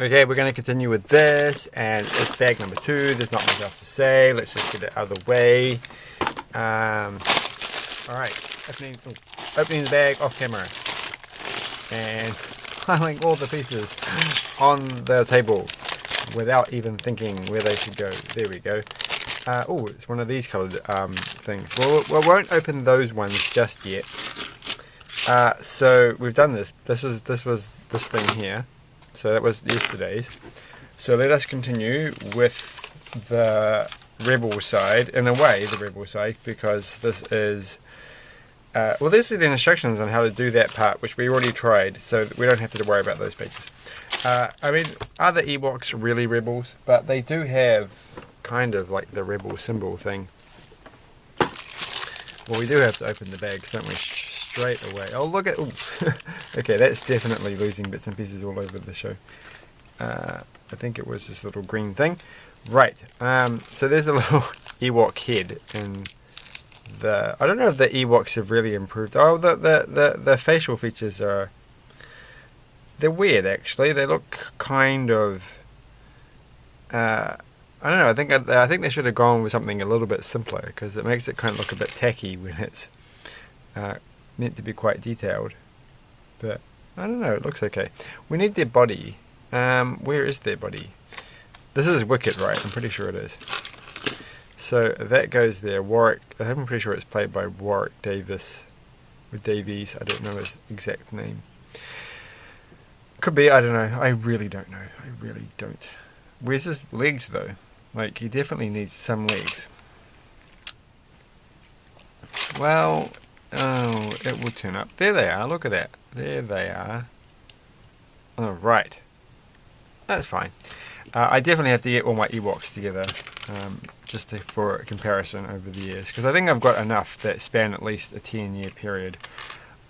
Okay, we're going to continue with this, and it's bag number 2. There's not much else to say. Let's just get it out of the way. Alright, opening the bag off camera. And piling all the pieces on the table without even thinking where they should go. There we go. Oh, it's one of these coloured things. Well, we won't open those ones just yet. So we've done this. This was this thing here. So that was yesterday's. So let us continue with the Rebel side, in a way, the Rebel side, because this is, well, this is the instructions on how to do that part, which we already tried, so we don't have to worry about those pages. I mean, are the Ewoks really rebels? But they do have kind of like the rebel symbol thing. Well, we do have to open the bags, don't we? Straight away. Oh, look at... Okay, that's definitely losing bits and pieces all over the show. I think it was this little green thing. Right. So there's a little Ewok head in the... I don't know if the Ewoks have really improved. Oh, the facial features are... They're weird, actually. They look kind of... I don't know. I think they should have gone with something a little bit simpler, because it makes it kind of look a bit tacky when it's meant to be quite detailed. But I don't know. It looks okay. We need their body. Where is their body? This is Wicket, right? I'm pretty sure it is. So that goes there. Warwick. I'm pretty sure it's played by Warwick Davis or Davies. I don't know his exact name. Could be. I don't know. I really don't know. I really don't. Where's his legs though? Like, he definitely needs some legs. Well, oh, it will turn up. There they are. Look at that. There they are. Oh, right. That's fine. I definitely have to get all my Ewoks together, just for a comparison over the years, because I think I've got enough that span at least a 10-year period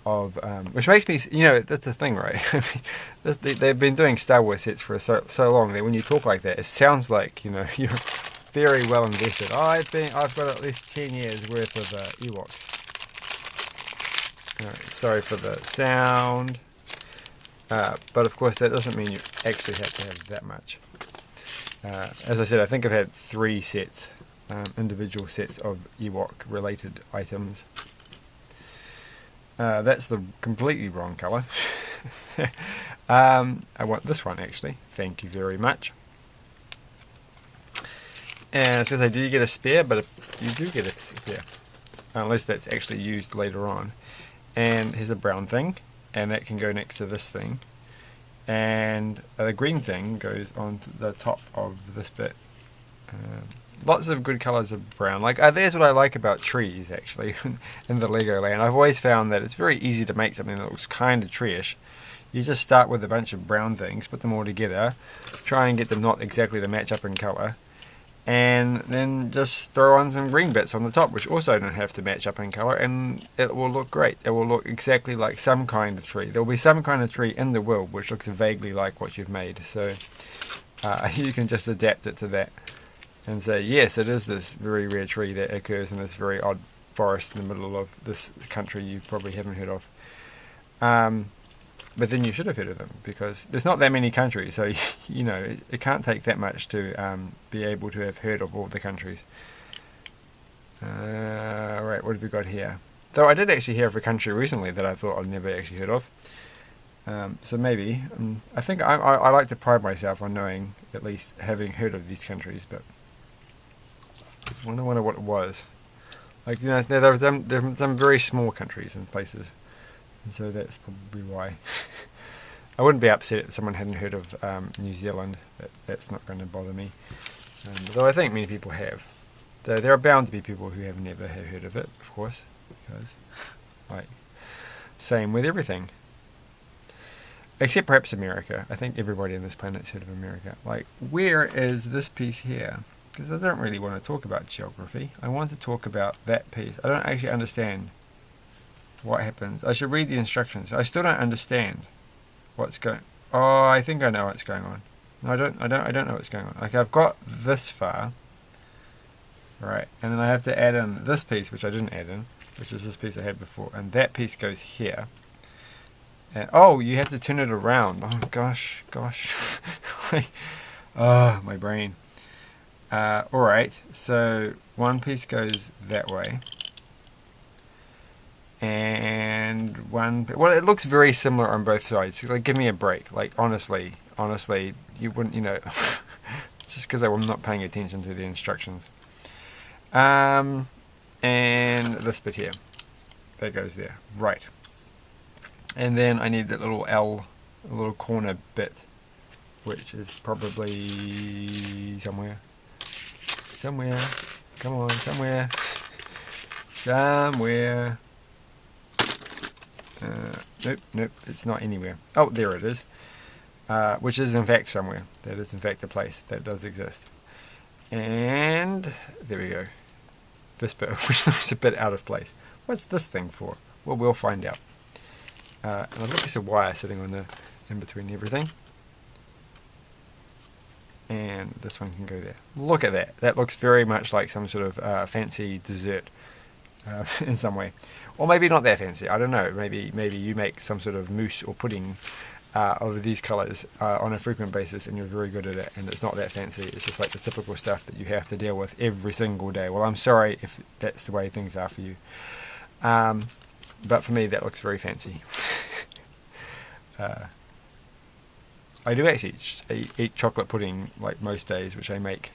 of, which makes me, you know, that's the thing, right? I mean, they've been doing Star Wars sets for so long that when you talk like that, it sounds like, you know, you're very well invested. Oh, I've got at least 10 years worth of Ewoks. Sorry for the sound, but of course that doesn't mean you actually have to have that much. As I said, I think I've had 3 sets, individual sets of Ewok related items. That's the completely wrong colour. I want this one actually. Thank you very much. And I was going to say, do you get a spare? But you do get a spare, unless that's actually used later on. And here's a brown thing, and that can go next to this thing. And the green thing goes on to the top of this bit. Lots of good colours of brown. Like, there's what I like about trees, actually, in the Lego land. I've always found that it's very easy to make something that looks kind of tree-ish. You just start with a bunch of brown things, put them all together, try and get them not exactly to match up in colour, and then just throw on some green bits on the top, which also don't have to match up in colour, and it will look great. It will look exactly like some kind of tree. There will be some kind of tree in the world which looks vaguely like what you've made, so you can just adapt it to that and say, yes, it is this very rare tree that occurs in this very odd forest in the middle of this country you probably haven't heard of. But then you should have heard of them, because there's not that many countries, so you know, it can't take that much to be able to have heard of all the countries. Right, what have we got here? Though I did actually hear of a country recently that I thought I'd never actually heard of. So maybe, I think I like to pride myself on knowing, at least having heard of these countries, but I wonder what it was. Like, you know, there are some very small countries and places. And so that's probably why. I wouldn't be upset if someone hadn't heard of New Zealand. That's not going to bother me. Though I think many people have. Though there are bound to be people who have never heard of it, of course. Because, like, same with everything. Except perhaps America. I think everybody on this planet's heard of America. Like, where is this piece here? Because I don't really want to talk about geography. I want to talk about that piece. I don't actually understand what happens. I should read the instructions. I still don't understand what's going. Oh, I think I know what's going on. No, I don't know what's going on. Like, I've got this far, right, and then I have to add in this piece, which I didn't add in, which is this piece I had before, and that piece goes here. And oh, you have to turn it around. Oh gosh. My brain. Alright, so one piece goes that way. And well, it looks very similar on both sides. Like, give me a break. Like, honestly, you wouldn't, just because I'm not paying attention to the instructions. And this bit here, that goes there, right. And then I need that little L, a little corner bit, which is probably somewhere. Come on, somewhere. Nope, it's not anywhere. Oh, there it is. Which is in fact somewhere. That is in fact a place that does exist. And there we go. This bit, which looks a bit out of place. What's this thing for? Well, we'll find out. And I've got a piece of wire sitting on the in between everything. And this one can go there. Look at that. That looks very much like some sort of fancy dessert in some way. Or maybe not that fancy. I don't know. Maybe you make some sort of mousse or pudding of these colours on a frequent basis, and you're very good at it, and it's not that fancy. It's just like the typical stuff that you have to deal with every single day. Well, I'm sorry if that's the way things are for you. But for me, that looks very fancy. I do actually eat chocolate pudding like most days, which I make.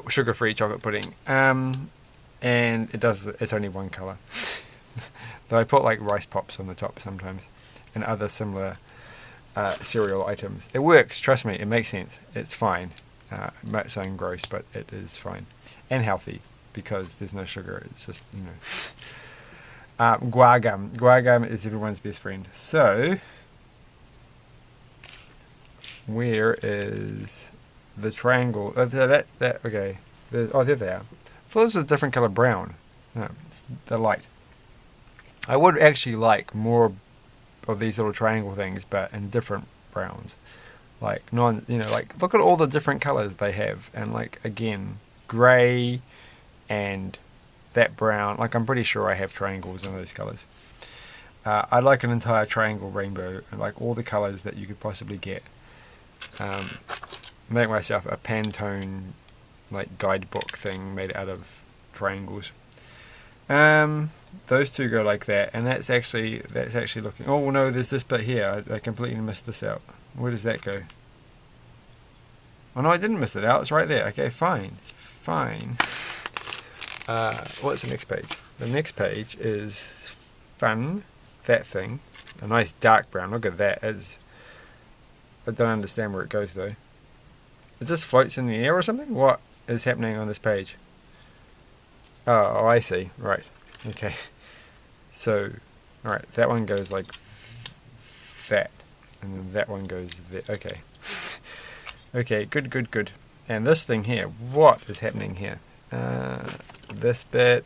Sugar-free chocolate pudding. And it's only one colour. Though I put like rice pops on the top sometimes, and other similar cereal items. It works, trust me, it makes sense. It's fine. It might sound gross, but it is fine. And healthy, because there's no sugar. It's just, guar gum. Guar gum is everyone's best friend. So, where is the triangle? Okay. Oh, there they are. So this was a different colour brown. No, it's the light. I would actually like more of these little triangle things, but in different browns. Like like look at all the different colours they have, and like again, grey and that brown. Like I'm pretty sure I have triangles in those colours. I'd like an entire triangle rainbow, and like all the colours that you could possibly get. Make myself a Pantone like guidebook thing made out of triangles. Those two go like that, and that's actually looking. Oh no, there's this bit here. I completely missed this out. Where does that go? Oh no, I didn't miss it out. It's right there. Okay, fine. What's the next page? The next page is fun. That thing, a nice dark brown. Look at that. I don't understand where it goes though. It just floats in the air or something? What is happening on this page? Oh, I see. Right. Okay. So, alright, that one goes like that. And then that one goes there. Okay. Okay, good. And this thing here, what is happening here? This bit,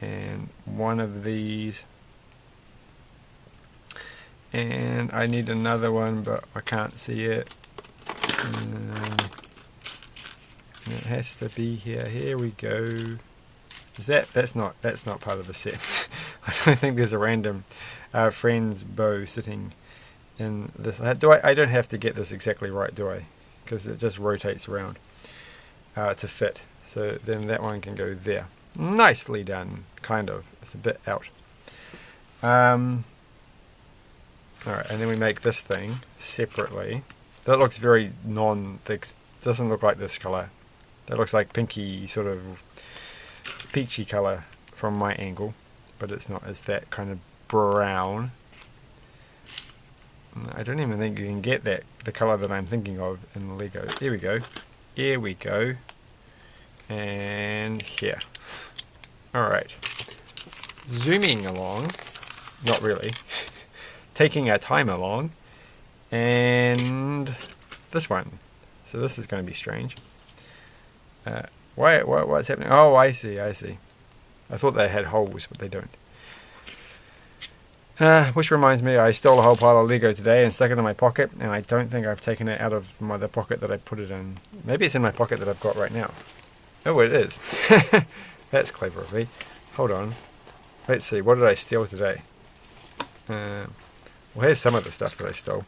and one of these. And I need another one, but I can't see it. It has to be here. Here we go. Is that's not part of the set. I don't think there's a random friend's bow sitting in this. I don't have to get this exactly right, do I? Because it just rotates around to fit. So then that one can go there. Nicely done, kind of. It's a bit out. Alright, and then we make this thing separately. That looks very doesn't look like this colour. That looks like pinky, sort of peachy colour from my angle, but it's not. It's that kind of brown. I don't even think you can get the colour that I'm thinking of in the Lego. There we go. Here we go. And here. Alright. Zooming along. Not really. Taking our time along. And this one. So this is going to be strange. What's happening? Oh, I see. I thought they had holes, but they don't. Which reminds me, I stole a whole pile of Lego today and stuck it in my pocket, and I don't think I've taken it out of the pocket that I put it in. Maybe it's in my pocket that I've got right now. Oh, it is. That's clever of me. Hold on. Let's see, what did I steal today? Well, here's some of the stuff that I stole.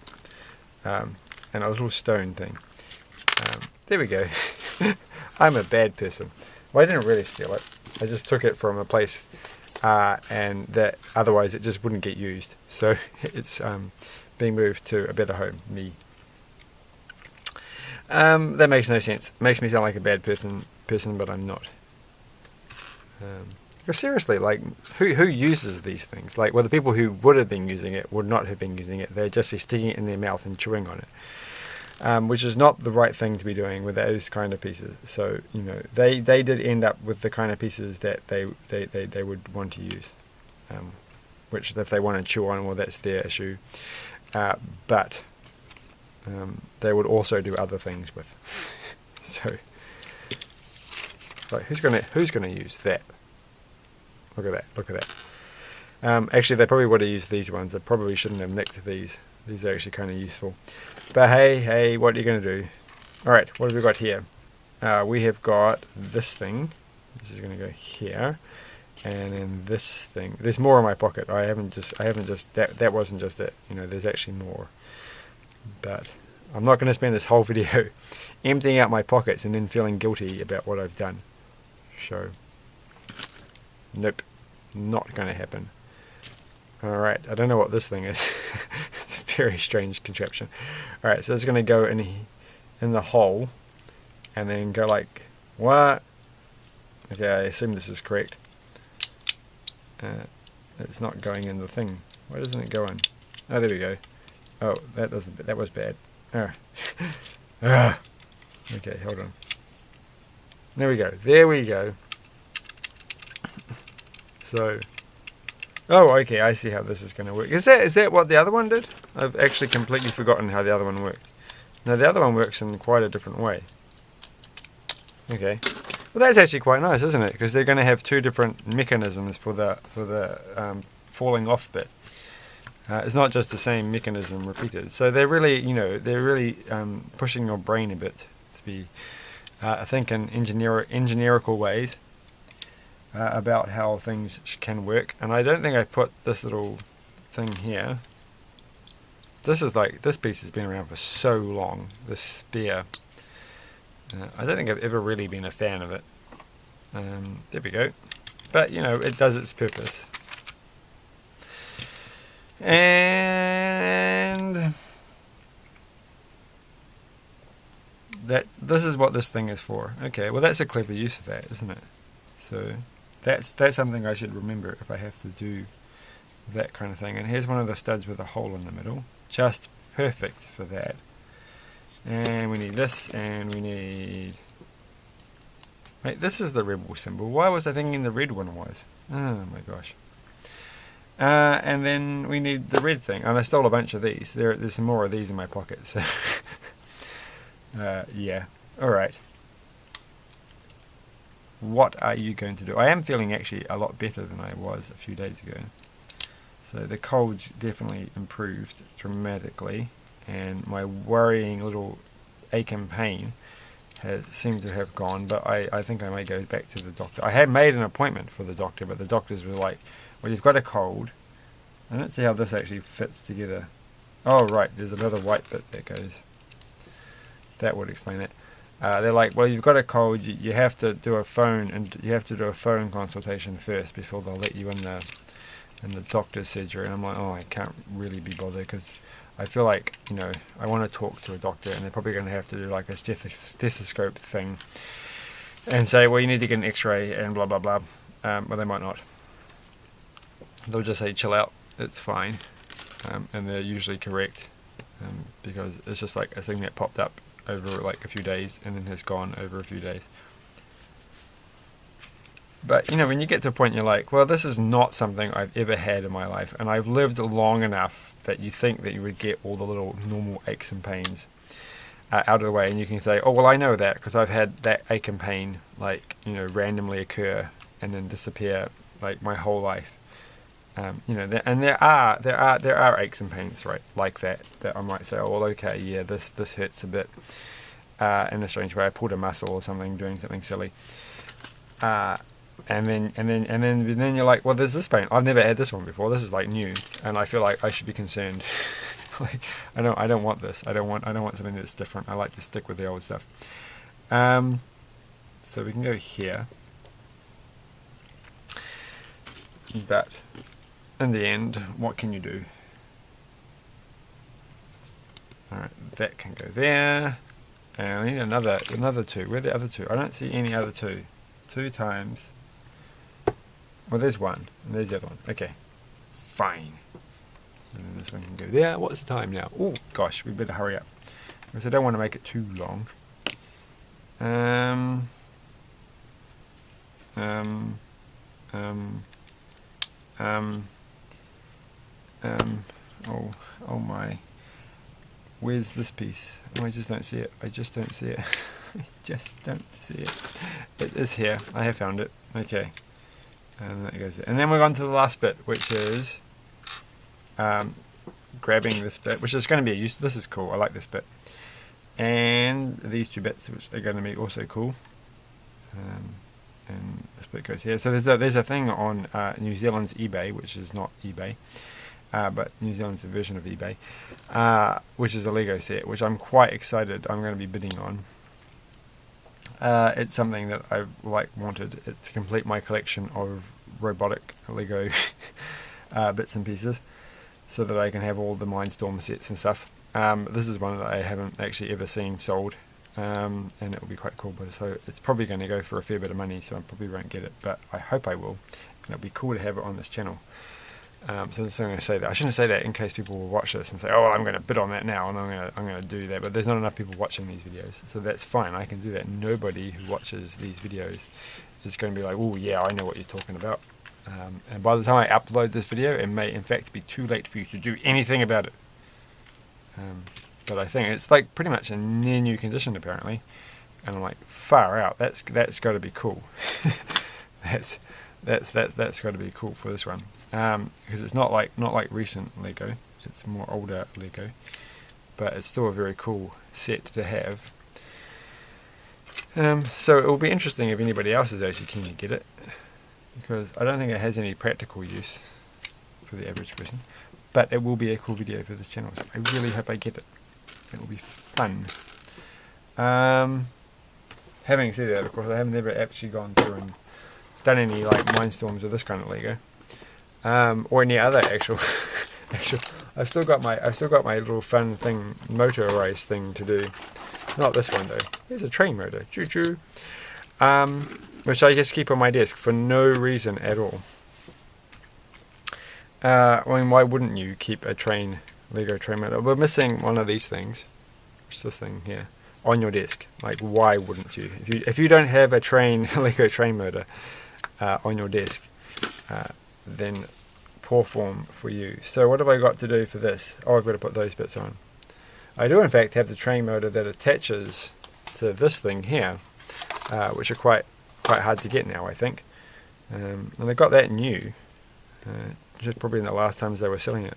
and a little stone thing. There we go. I'm a bad person. Well, I didn't really steal it. I just took it from a place, and that otherwise it just wouldn't get used. So it's being moved to a better home. Me. That makes no sense. Makes me sound like a bad person, but I'm not. Seriously, like, who uses these things? Like, well, the people who would have been using it would not have been using it. They'd just be sticking it in their mouth and chewing on it, which is not the right thing to be doing with those kind of pieces. So, you know, they did end up with the kind of pieces that they would want to use, which if they want to chew on, well, that's their issue. But they would also do other things with. So, like, who's gonna use that? Look at that! Look at that! Actually, they probably would have used these ones. They probably shouldn't have nicked these. These are actually kind of useful. But hey, what are you gonna do? All right, what have we got here? We have got this thing. This is gonna go here, and then this thing. There's more in my pocket. I haven't just that wasn't just it. You know, there's actually more. But I'm not going to spend this whole video emptying out my pockets and then feeling guilty about what I've done. So, nope, not going to happen. Alright, I don't know what this thing is. It's a very strange contraption. Alright, so it's going to go in the hole and then go like, what? Okay, I assume this is correct. It's not going in the thing. Why doesn't it go in? Oh, there we go. Oh, that was bad. Okay, hold on. There we go. There we go. So, oh, okay, I see how this is going to work. Is that what the other one did? I've actually completely forgotten how the other one worked. No, the other one works in quite a different way. Okay. Well, that's actually quite nice, isn't it? Because they're going to have two different mechanisms for the falling off bit. It's not just the same mechanism repeated. So they're really, you know, pushing your brain a bit to be, I think, in engineerical ways about how things can work. And I don't think I put this little thing here. This piece has been around for so long. This spear. I don't think I've ever really been a fan of it. There we go. But you know, it does its purpose. And this is what this thing is for. Okay, well that's a clever use of that, isn't it? So that's something I should remember if I have to do that kind of thing. And here's one of the studs with a hole in the middle. Just perfect for that. And we need this, and we need... Wait, this is the rebel symbol. Why was I thinking the red one was? Oh my gosh. And then we need the red thing. And I stole a bunch of these. There's some more of these in my pocket. So yeah. Alright. What are you going to do? I am feeling actually a lot better than I was a few days ago. So the cold's definitely improved dramatically. And my worrying little ache and pain has seemed to have gone. But I think I may go back to the doctor. I had made an appointment for the doctor, but the doctors were like, well, you've got a cold. I don't see how this actually fits together. Oh, right, there's another white bit that goes. That would explain it. They're like, well, you've got a cold. You have to do a phone consultation first before they'll let you in the doctor's surgery. And I'm like, oh, I can't really be bothered because I feel like, you know, I want to talk to a doctor, and they're probably going to have to do like a stethoscope thing and say, well, you need to get an X-ray and blah blah blah. Well, they might not. They'll just say, chill out, it's fine. And they're usually correct, because it's just like a thing that popped up over like a few days and then has gone over a few days. But, you know, when you get to a point you're like, well, this is not something I've ever had in my life, and I've lived long enough that you think that you would get all the little normal aches and pains out of the way, and you can say, oh, well, I know that because I've had that ache and pain, like, you know, randomly occur and then disappear like my whole life. You know, and there are aches and pains, right, like that I might say, oh, well, okay, yeah, this hurts a bit in a strange way. I pulled a muscle or something, doing something silly, and then you're like, well, there's this pain. I've never had this one before. This is like new, and I feel like I should be concerned. Like, I don't want this. I don't want something that's different. I like to stick with the old stuff. So we can go here, but in the end, what can you do? All right, that can go there, and I need another two. Where are the other two? I don't see any other two. 2 times. Well, there's one, and there's the other one. Okay, fine. And then this one can go there. What's the time now? Oh gosh, we better hurry up because I don't want to make it too long. Oh my. Where's this piece? Oh, I just don't see it. I just don't see it. I just don't see it. It is here. I have found it. Okay. And that goes there. And then we're on to the last bit, which is grabbing this bit, which is going to be a use. This is cool. I like this bit. And these 2 bits, which are going to be also cool. And this bit goes here. So there's a thing on New Zealand's eBay, which is not eBay, but New Zealand's a version of eBay, which is a Lego set, which I'm quite excited. I'm going to be bidding on. It's something that I've wanted to complete my collection of robotic Lego bits and pieces, so that I can have all the Mindstorm sets and stuff. This is one that I haven't actually ever seen sold, and it will be quite cool. But so it's probably going to go for a fair bit of money, so I probably won't get it, but I hope I will, and it'll be cool to have it on this channel. So I'm just going to say that. I shouldn't say that in case people will watch this and say, "Oh, well, I'm going to bid on that now," and I'm going to do that. But there's not enough people watching these videos, so that's fine. I can do that. Nobody who watches these videos is going to be like, "Oh, yeah, I know what you're talking about." And by the time I upload this video, it may in fact be too late for you to do anything about it. But I think it's like pretty much a near new condition apparently, and I'm like, far out. That's got to be cool. that's got to be cool for this one, because it's not like recent Lego. It's more older Lego, but it's still a very cool set to have. So it will be interesting if anybody else is actually keen to get it, because I don't think it has any practical use for the average person. But it will be a cool video for this channel, so I really hope I get it. It will be fun. Having said that, of course, I have never actually gone through and done any like Mindstorms with this kind of Lego, or any other actual. I've still got my little fun thing, motorized thing to do. Not this one though. Here's a train motor, choo choo. Which I just keep on my desk for no reason at all. I mean, why wouldn't you keep a Lego train motor? We're missing one of these things. What's this thing here? On your desk. Like, why wouldn't you? If you don't have a Lego train motor on your desk, then poor form for you. So what have I got to do for this? Oh, I've got to put those bits on. I do in fact have the train motor that attaches to this thing here, which are quite hard to get now, I think. And I got that new. Just probably in the last times they were selling it,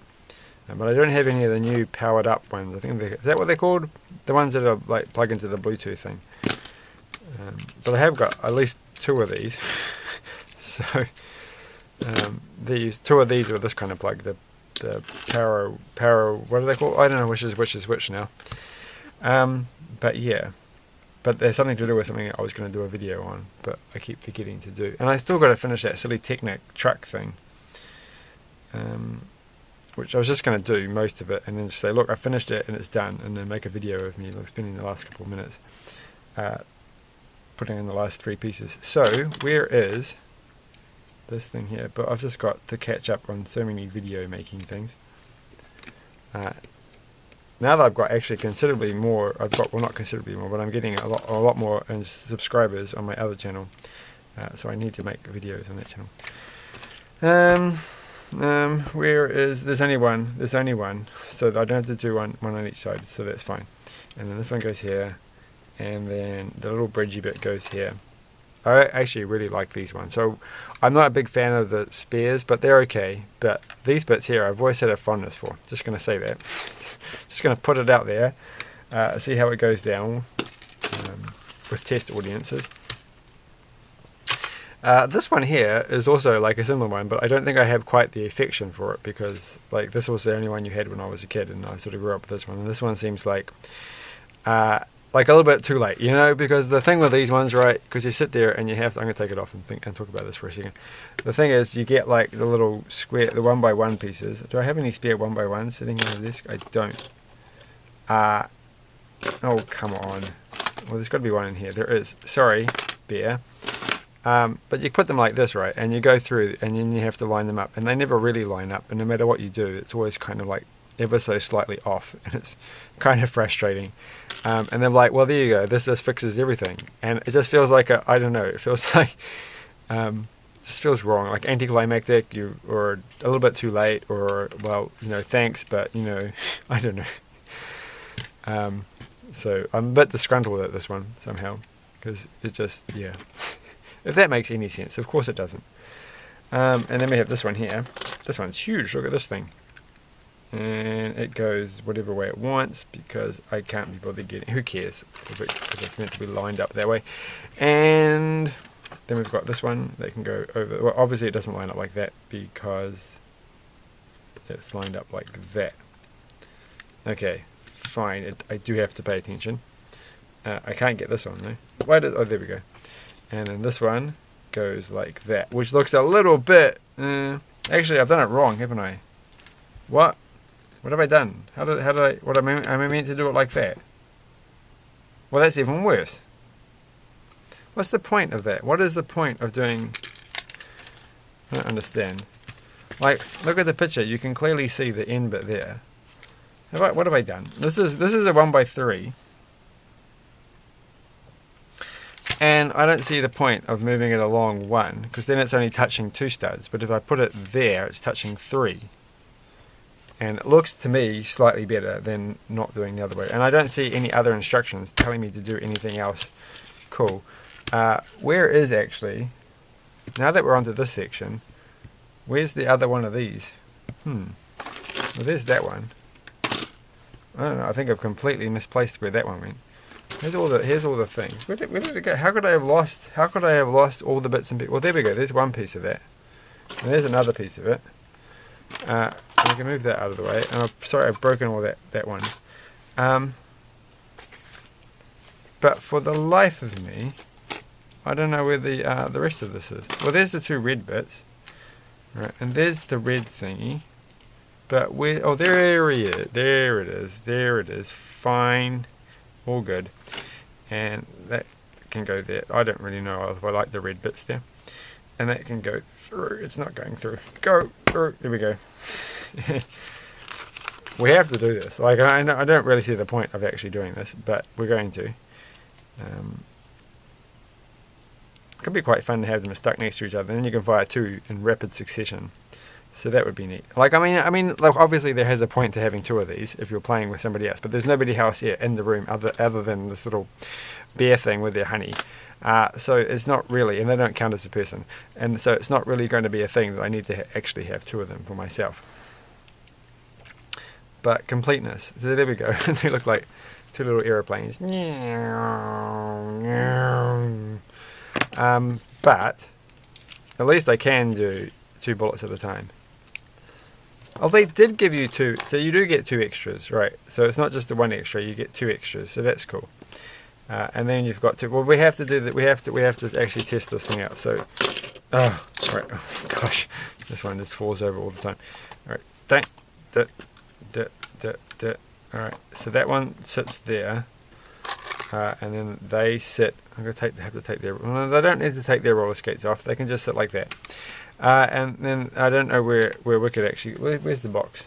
but I don't have any of the new powered up ones. I think is that what they're called? The ones that are like plug into the Bluetooth thing. But I have got at least 2 of these. So these 2 of these are this kind of plug. The power. What are they called? I don't know which is which now. But yeah. But there's something to do with something I was going to do a video on, but I keep forgetting to do. And I still got to finish that silly Technic truck thing. Which I was just going to do most of it and then say, look, I finished it and it's done, and then make a video of me spending the last couple of minutes putting in the last 3 pieces. So where is this thing here? But I've just got to catch up on so many video making things. Now that I've got actually considerably more, well, not considerably more, but I'm getting a lot more subscribers on my other channel, so I need to make videos on that channel. Where is, there's only one, so I don't have to do one on each side, so that's fine. And then this one goes here, and then the little bridgey bit goes here. I actually really like these ones. So I'm not a big fan of the spares, but they're okay. But these bits here, I've always had a fondness for. Just going to say that. Just going to put it out there, see how it goes down with test audiences. This one here is also like a similar one, but I don't think I have quite the affection for it because like this was the only one you had when I was a kid, and I sort of grew up with this one. And this one seems like a little bit too late, you know, because the thing with these ones, right, because you sit there and you have to, I'm going to take it off and talk about this for a second. The thing is, you get like the little square, the 1x1 pieces. Do I have any spare 1x1s sitting on the desk? I don't. Oh, come on. Well, there's got to be one in here. There is. Sorry, bear. But you put them like this, right, and you go through and then you have to line them up, and they never really line up, and no matter what you do, it's always kind of like ever so slightly off, and it's kind of frustrating. And they're like, well, there you go, this fixes everything, and it just feels like I don't know, it feels like just feels wrong, like anticlimactic, or a little bit too late, or well, you know, thanks, but you know, I don't know. So I'm a bit disgruntled at this one somehow, because it just, yeah. If that makes any sense. Of course it doesn't. And then we have this one here. This one's huge. Look at this thing. And it goes whatever way it wants because I can't be bothered getting... Who cares if it's meant to be lined up that way. And then we've got this one that can go over... Well, obviously it doesn't line up like that because it's lined up like that. Okay, fine. I do have to pay attention. I can't get this on though. Oh, there we go. And then this one goes like that, which looks a little bit... actually, I've done it wrong, haven't I? What? What have I done? How did I... What am I meant to do it like that? Well, that's even worse. What's the point of that? What is the point of doing... I don't understand. Like, look at the picture. You can clearly see the end bit there. What have I done? This is a 1x3. And I don't see the point of moving it along one, because then it's only touching 2 studs. But if I put it there, it's touching 3. And it looks to me slightly better than not doing the other way. And I don't see any other instructions telling me to do anything else cool. Where is actually, now that we're onto this section, where's the other one of these? Well, there's that one. I don't know, I think I've completely misplaced where that one went. Here's all the things. Where did it go? How could I have lost all the bits and pieces? Well, there we go. There's one piece of that. And there's another piece of it. I can move that out of the way. And I'm sorry, I've broken all that one. But for the life of me, I don't know where the rest of this is. Well, there's the 2 red bits. Right, and there's the red thingy. But where... Oh, there he is. There it is. There it is. Fine. All good. And that can go there. I don't really know if I like the red bits there. And that can go through. It's not going through. Go through. There we go. We have to do this. Like, I don't really see the point of actually doing this, but we're going to. It could be quite fun to have them stuck next to each other. And then you can fire 2 in rapid succession. So that would be neat. Like, I mean, like obviously there has a point to having 2 of these if you're playing with somebody else, but there's nobody else here in the room other than this little bear thing with their honey. So it's not really, and they don't count as a person, and so it's not really going to be a thing that I need to actually have 2 of them for myself. But completeness. So there we go. They look like 2 little aeroplanes. But at least I can do 2 bullets at a time. Oh, they did give you 2, so you do get 2 extras, right? So it's not just the 1 extra; you get 2 extras, so that's cool. And then you've got to. Well, we have to do that. We have to actually test this thing out. So, oh, right. Oh, gosh, this one just falls over all the time. All right, all right. So that one sits there, and then they sit. I'm gonna have to take their. No, they don't need to take their roller skates off. They can just sit like that. And then I don't know where Wicket actually... Where's the box?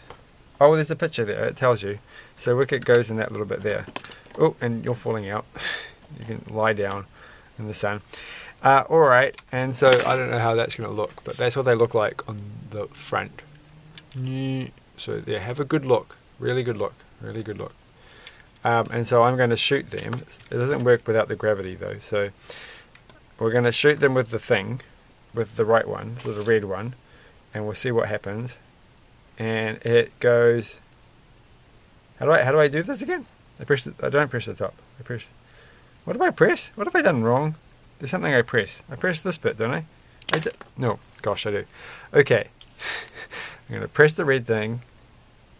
Oh, there's a picture there. It tells you. So Wicket goes in that little bit there. Oh, and you're falling out. You can lie down in the sun. Alright, and so I don't know how that's going to look, but that's what they look like on the front. So they have a good look. Really good look. Really good look. And so I'm going to shoot them. It doesn't work without the gravity though. So we're going to shoot them with the thing. With the right one, so the red one, and we'll see what happens. And it goes. How do I do this again? I don't press the top. What do I press? What have I done wrong? There's something I press. I press this bit, don't I? No, gosh, I do. Okay. I'm going to press the red thing.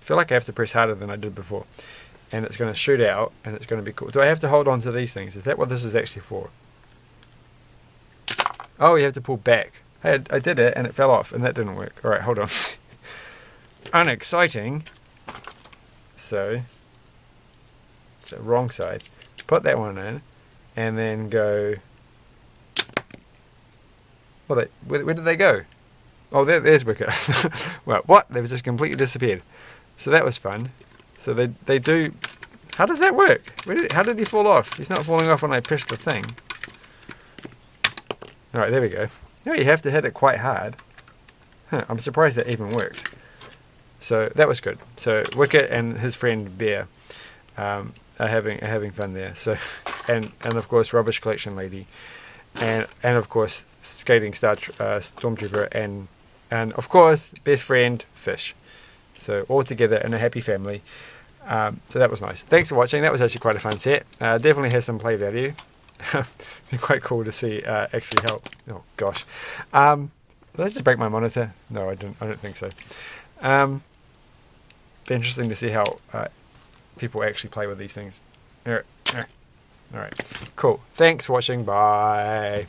I feel like I have to press harder than I did before. And it's going to shoot out, and it's going to be cool. Do I have to hold on to these things? Is that what this is actually for? Oh, you have to pull back. Hey, I did it, and it fell off, and that didn't work. All right, hold on. Unexciting. So, it's the wrong side. Put that one in, and then go... Well, where did they go? Oh, there's Wicker. Well, what? They've just completely disappeared. So that was fun. So they do... How does that work? How did he fall off? He's not falling off when I push the thing. Alright, there we go. No, you have to hit it quite hard. Huh, I'm surprised that even worked. So that was good. So Wicket and his friend Bear are having fun there. So and of course Rubbish Collection Lady, and of course Skating Star Stormtrooper and of course best friend Fish. So all together in a happy family. So that was nice. Thanks for watching. That was actually quite a fun set. Definitely has some play value. Be quite cool to see actually help. Oh gosh. Did I just break my monitor? No, I didn't. I don't think so. Be interesting to see how people actually play with these things. Alright, cool. Thanks for watching. Bye.